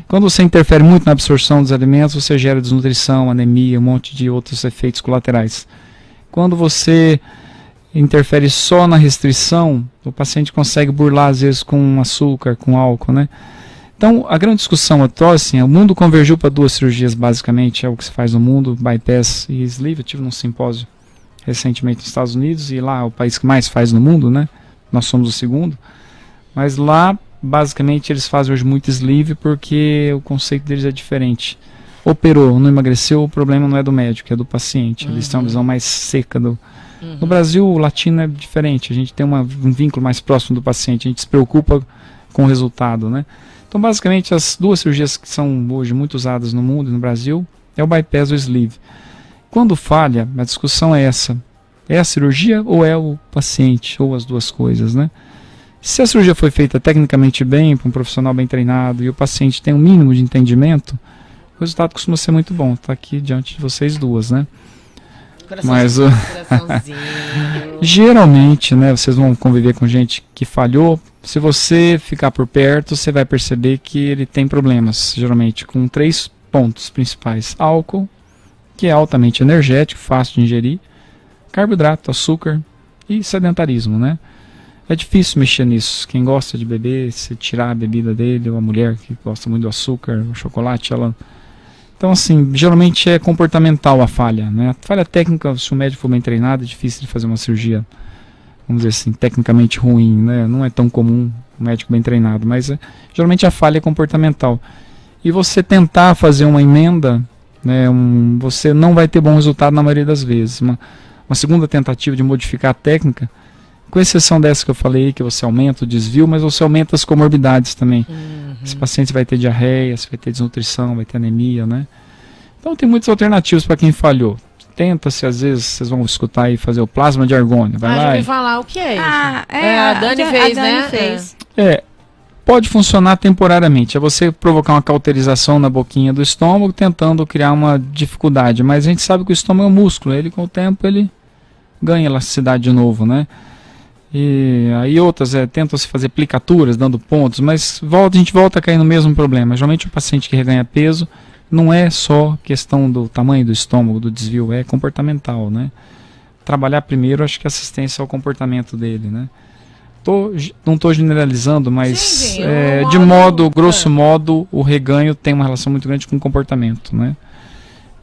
Quando você interfere muito na absorção dos alimentos, você gera desnutrição, anemia, um monte de outros efeitos colaterais. Quando você interfere só na restrição, o paciente consegue burlar às vezes com açúcar, com álcool, né? Então, a grande discussão atual, assim, o mundo convergiu para duas cirurgias, basicamente, é o que se faz no mundo, bypass e sleeve. Eu tive num simpósio recentemente nos Estados Unidos, e lá é o país que mais faz no mundo, né? Nós somos o segundo. Mas lá, basicamente, eles fazem hoje muito sleeve porque o conceito deles é diferente. Operou, não emagreceu, o problema não é do médico, é do paciente. Eles têm uma visão mais seca do... No Brasil, o latino é diferente, a gente tem um vínculo mais próximo do paciente, a gente se preocupa com o resultado, né? Então, basicamente, as duas cirurgias que são hoje muito usadas no mundo e no Brasil é o bypass ou o sleeve. Quando falha, a discussão é essa. É a cirurgia ou é o paciente? Ou as duas coisas, né? Se a cirurgia foi feita tecnicamente bem, por um profissional bem treinado, e o paciente tem um mínimo de entendimento, o resultado costuma ser muito bom. Está aqui diante de vocês duas, né? Mas Coraçãozinho. geralmente, né, vocês vão conviver com gente que falhou. Se você ficar por perto, você vai perceber que ele tem problemas, geralmente com 3 pontos principais: álcool, que é altamente energético, fácil de ingerir, carboidrato, açúcar e sedentarismo, né? É difícil mexer nisso. Quem gosta de beber, se tirar a bebida dele, ou a mulher que gosta muito do açúcar, o chocolate, ela... Então, assim, geralmente é comportamental a falha, né? A falha técnica, se o médico for bem treinado, é difícil de fazer uma cirurgia, vamos dizer assim, tecnicamente ruim, né? Não é tão comum um médico bem treinado, mas geralmente a falha é comportamental. E você tentar fazer uma emenda, né, você não vai ter bom resultado na maioria das vezes. Uma segunda tentativa de modificar a técnica, com exceção dessa que eu falei, que você aumenta o desvio, mas você aumenta as comorbidades também. Esse paciente vai ter diarreia, você vai ter desnutrição, vai ter anemia, né? Então tem muitas alternativas para quem falhou. Tenta-se, às vezes, vocês vão escutar aí fazer o plasma de argônio. Vai Já lá ouvi e... falar o que é isso. A Dani fez, né? fez. Pode funcionar temporariamente. É você provocar uma cauterização na boquinha do estômago, tentando criar uma dificuldade. Mas a gente sabe que o estômago é um músculo. Ele, com o tempo, ele ganha elasticidade de novo, né? E aí outras tentam se fazer plicaturas, dando pontos, mas a gente volta a cair no mesmo problema. Geralmente o paciente que reganha peso não é só questão do tamanho do estômago, do desvio, é comportamental, né? Trabalhar primeiro, acho que a assistência ao comportamento dele, né? Não estou generalizando, mas Sim, de modo, grosso modo, o reganho tem uma relação muito grande com o comportamento, né?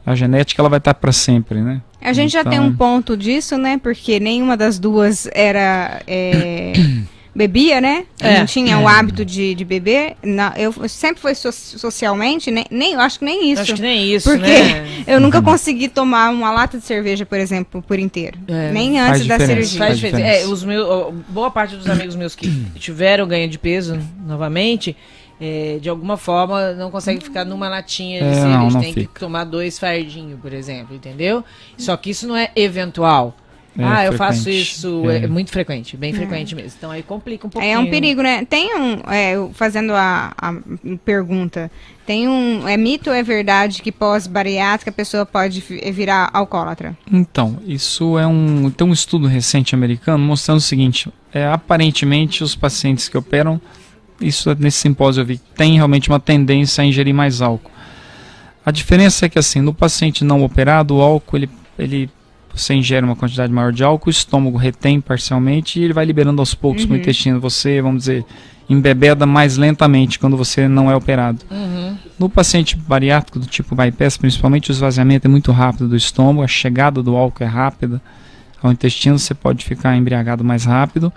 A genética, ela vai estar para sempre, né? A gente já tem um ponto disso, né? Porque nenhuma das duas era bebia, né? Eu É. não tinha o hábito de beber. Não, eu sempre fui socialmente, eu acho que nem isso. Acho que nem isso, Porque né? eu nunca consegui tomar uma lata de cerveja, por exemplo, por inteiro. É. Nem Faz antes da diferença. cirurgia. Faz Faz diferença. diferença. Boa parte dos amigos meus que tiveram ganho de peso novamente, de alguma forma não consegue ficar numa latinha de cerveja. não Tem que fica. tomar 2 fardinhos, por exemplo, entendeu? Só que isso não é eventual. É eu faço frequente. isso, é muito frequente, bem frequente mesmo. Então aí complica um pouquinho. É um perigo, né? Tem fazendo a pergunta, é mito ou é verdade que pós-bariátrica a pessoa pode virar alcoólatra? Então, isso tem um estudo recente americano mostrando o seguinte, aparentemente os pacientes que operam, isso nesse simpósio eu vi, tem realmente uma tendência a ingerir mais álcool. A diferença é que assim, no paciente não operado, o álcool, você ingere uma quantidade maior de álcool, o estômago retém parcialmente e ele vai liberando aos poucos para o intestino. Você, vamos dizer, embebeda mais lentamente quando você não é operado. No paciente bariátrico do tipo bypass, principalmente o esvaziamento é muito rápido do estômago, a chegada do álcool é rápida ao intestino, você pode ficar embriagado mais rápido,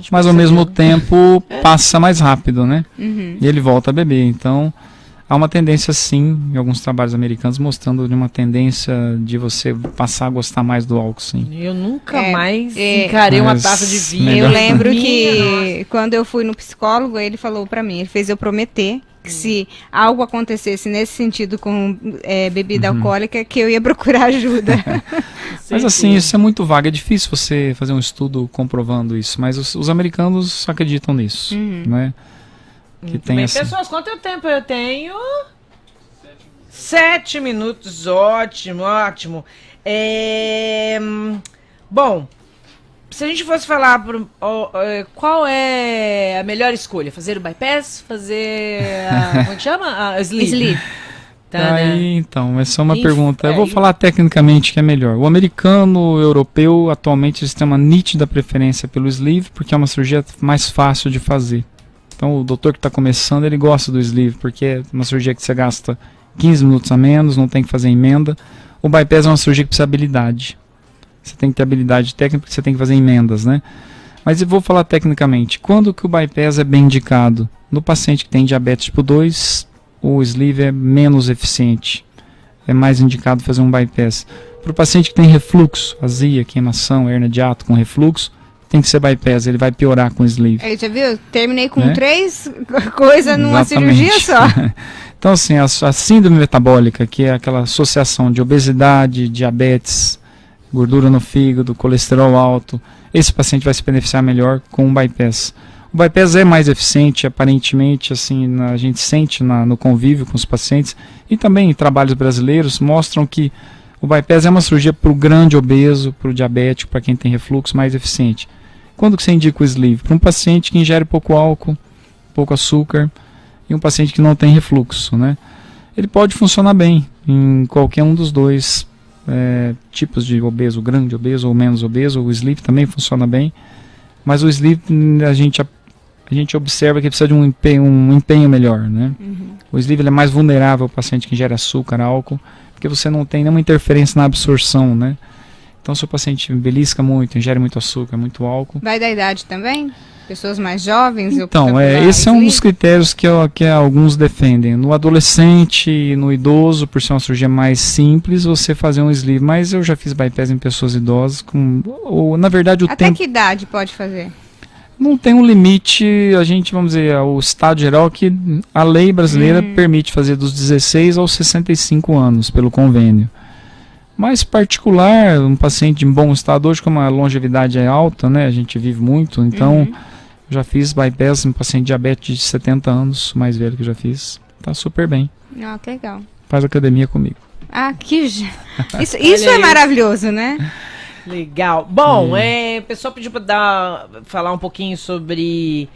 mas ao mesmo tempo passa mais rápido, né? E ele volta a beber. Então, há uma tendência sim, em alguns trabalhos americanos, mostrando de uma tendência de você passar a gostar mais do álcool, sim. Eu nunca É, mais é, encarei uma mas taça de vinho. melhor. Eu lembro Minha que quando eu fui no psicólogo, ele falou pra mim, ele fez eu prometer que se algo acontecesse nesse sentido com bebida alcoólica, que eu ia procurar ajuda. Mas assim, isso é muito vago, é difícil você fazer um estudo comprovando isso, mas os americanos acreditam nisso, né? Que Muito tem bem. assim. Pessoas, quanto tempo eu tenho? 7 minutos, ótimo, ótimo. Bom, se a gente fosse falar qual é a melhor escolha? Fazer o bypass? Fazer como é que chama? A sleeve. Sleeve. Tá, né? Aí, então, essa é uma Inf- pergunta. Eu vou aí- falar tecnicamente que é melhor. O americano, o europeu, atualmente eles têm uma nítida preferência pelo sleeve, porque é uma cirurgia mais fácil de fazer. Então, o doutor que está começando, ele gosta do sleeve, porque é uma cirurgia que você gasta 15 minutos a menos, não tem que fazer emenda. O bypass é uma cirurgia que precisa de habilidade. Você tem que ter habilidade técnica, porque você tem que fazer emendas, né? Mas eu vou falar tecnicamente. Quando que o bypass é bem indicado? No paciente que tem diabetes tipo 2, o sleeve é menos eficiente. É mais indicado fazer um bypass. Para o paciente que tem refluxo, azia, queimação, hernia de hiato com refluxo, tem que ser bypass, ele vai piorar com o sleeve. Aí, já viu? Terminei com Né? 3 coisas numa Exatamente. cirurgia só. Então, assim, a síndrome metabólica, que é aquela associação de obesidade, diabetes, gordura no fígado, colesterol alto, esse paciente vai se beneficiar melhor com um bypass. O bypass é mais eficiente, aparentemente, assim, a gente sente no convívio com os pacientes, e também em trabalhos brasileiros mostram que o bypass é uma cirurgia para o grande obeso, para o diabético, para quem tem refluxo, mais eficiente. Quando que você indica o sleeve? Para um paciente que ingere pouco álcool, pouco açúcar, e um paciente que não tem refluxo, né? Ele pode funcionar bem em qualquer um dos dois tipos de obeso, grande obeso ou menos obeso. O sleeve também funciona bem, mas o sleeve a gente observa que precisa de um empenho melhor, né? O sleeve ele é mais vulnerável ao paciente que ingere açúcar, álcool, porque você não tem nenhuma interferência na absorção, né? Então, se o paciente belisca muito, ingere muito açúcar, muito álcool. Vai da idade também? Pessoas mais jovens? Então, esse é um dos critérios que alguns defendem. No adolescente e no idoso, por ser uma cirurgia mais simples, você fazer um sleeve. Mas eu já fiz bypass em pessoas idosas. Na verdade, Até que idade pode fazer? Não tem um limite, vamos dizer, o estado geral que a lei brasileira permite fazer dos 16 aos 65 anos, pelo convênio. Mas particular, um paciente em bom estado, hoje como a longevidade é alta, né, a gente vive muito, então já fiz bypass em paciente diabetes de 70 anos, o mais velho que eu já fiz, tá super bem, Ah, que legal. faz academia comigo. Ah, isso é maravilhoso, né? Legal. Bom, o pessoal pediu para falar um pouquinho sobre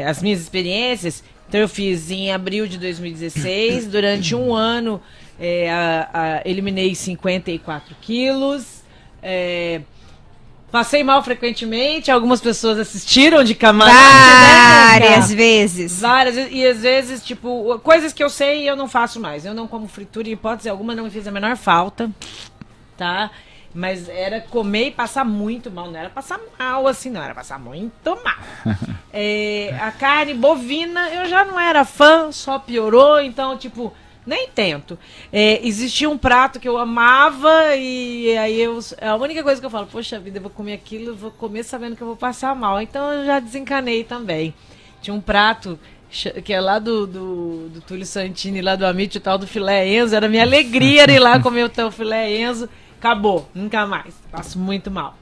as minhas experiências. Então eu fiz em abril de 2016, durante um ano eliminei 54 quilos, passei mal frequentemente, algumas pessoas assistiram de camarote, Várias vezes. Várias vezes, e às vezes, tipo, coisas que eu sei eu não faço mais. Eu não como fritura, em hipótese alguma, não me fiz a menor falta, tá? Mas era comer e passar muito mal. Não era passar mal assim, não. Era passar muito mal. A carne bovina, eu já não era fã, só piorou. Então, tipo, nem tento. Existia um prato que eu amava e aí a única coisa que eu falo, poxa vida, eu vou comer aquilo, eu vou comer sabendo que eu vou passar mal. Então eu já desencanei também. Tinha um prato que é lá do Túlio Santini, lá do Amit, o tal do filé Enzo. Era minha alegria ir lá comer o teu filé Enzo. Acabou, nunca mais. Passo muito mal.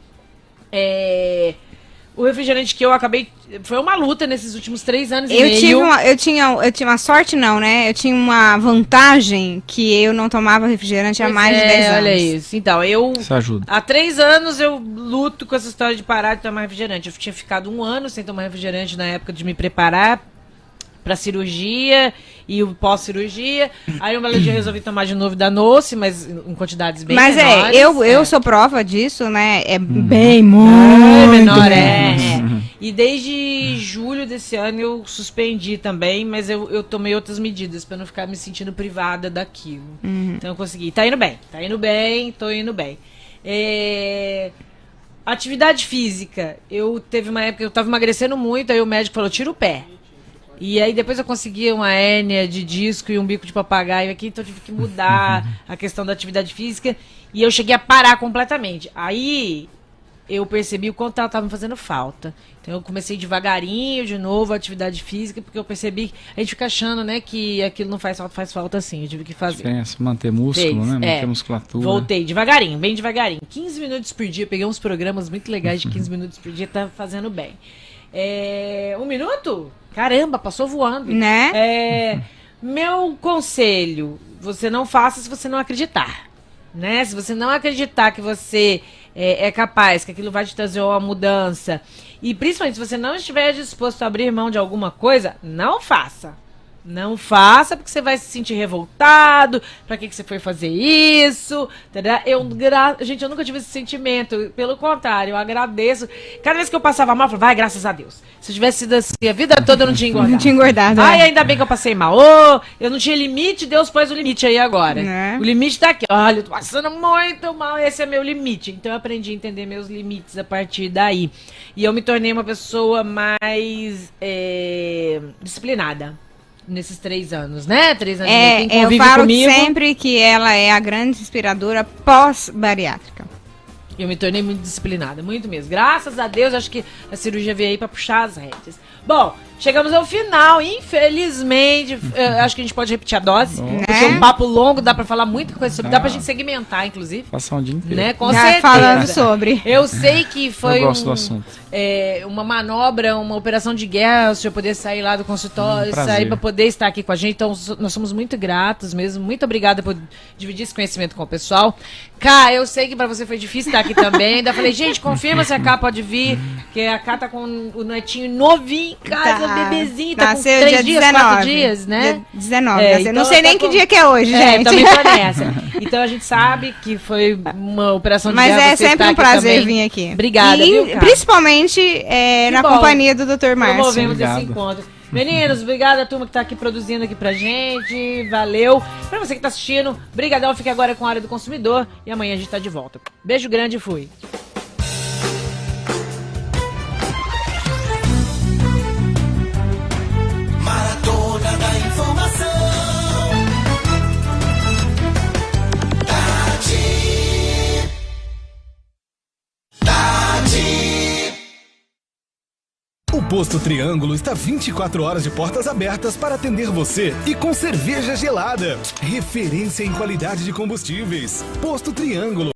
O refrigerante que eu acabei... Foi uma luta nesses últimos 3 anos e meio. Eu tinha uma sorte, não, né? Eu tinha uma vantagem que eu não tomava refrigerante há mais de 10 anos. Olha isso. Então, Isso ajuda. há 3 anos eu luto com essa história de parar de tomar refrigerante. Eu tinha ficado 1 ano sem tomar refrigerante na época de me preparar pra cirurgia e o pós-cirurgia. Aí um belo dia eu resolvi tomar de novo Danoce, mas em quantidades bem menores. Eu sou prova disso, né? É bem muito menor, E desde julho desse ano eu suspendi também, mas eu tomei outras medidas pra não ficar me sentindo privada daquilo. Então eu consegui. Tá indo bem, tô indo bem. Atividade física. Teve uma época que eu tava emagrecendo muito, aí o médico falou, tira o pé. E aí depois eu consegui uma hérnia de disco e um bico de papagaio aqui, então eu tive que mudar a questão da atividade física. E eu cheguei a parar completamente. Aí eu percebi o quanto ela estava me fazendo falta. Então eu comecei devagarinho de novo a atividade física, porque eu percebi que a gente fica achando, né, que aquilo não faz falta assim. Eu tive que fazer. Manter músculo, né? Manter musculatura. Voltei devagarinho, bem devagarinho. 15 minutos por dia, peguei uns programas muito legais de 15 minutos por dia, tá fazendo bem. 1 minuto? Caramba, passou voando. Né? Meu conselho, você não faça se você não acreditar. Né? Se você não acreditar que você é capaz, que aquilo vai te trazer uma mudança, e principalmente se você não estiver disposto a abrir mão de alguma coisa, não faça. Não faça, porque você vai se sentir revoltado. Pra que você foi fazer isso? Entendeu? Gente, eu nunca tive esse sentimento. Pelo contrário, eu agradeço. Cada vez que eu passava mal, eu falava, vai, graças a Deus. Se eu tivesse sido assim a vida toda, eu não tinha engordado. Não tinha engordado. Ai, ainda bem que eu passei mal. Eu não tinha limite, Deus pôs o limite aí agora. O limite tá aqui. Olha, eu tô passando muito mal, esse é meu limite. Então eu aprendi a entender meus limites a partir daí. E eu me tornei uma pessoa mais disciplinada. Nesses 3 anos, né? 3 anos. Eu falo sempre que ela é a grande inspiradora pós-bariátrica. Eu me tornei muito disciplinada, muito mesmo. Graças a Deus, acho que a cirurgia veio aí pra puxar as rédeas. Bom, chegamos ao final, infelizmente. Acho que a gente pode repetir a dose. Porque um papo longo, dá pra falar muita coisa sobre. Dá pra gente segmentar, inclusive. Passar um dia inteiro. Né? Com certeza. Falando sobre. Eu sei que foi Eu gosto do assunto. Uma manobra, uma operação de guerra, o senhor poder sair lá do consultório, sair pra poder estar aqui com a gente. Então, nós somos muito gratos mesmo. Muito obrigada por dividir esse conhecimento com o pessoal. Cá, eu sei que pra você foi difícil estar aqui também. Ainda falei, gente, confirma se a Cá pode vir. Porque a Cá tá com o netinho novinho em casa, bebezinho. Tá com 3 dias, 4 dias, né? Dia 19. Então, não sei nem que dia que é hoje, gente. Também tô nessa. Então a gente sabe que foi uma operação de guerra. Mas é sempre um prazer vir aqui. Obrigada, viu, Cá? Principalmente na companhia do Dr. Márcio. Promovemos esse encontro. Meninos, obrigada a turma que tá aqui produzindo aqui pra gente. Valeu. Pra você que tá assistindo, brigadão. Fique agora com a Hora do Consumidor. E amanhã a gente tá de volta. Beijo grande e fui. Maratona da Informação. O Posto Triângulo está 24 horas de portas abertas para atender você e com cerveja gelada. Referência em qualidade de combustíveis. Posto Triângulo.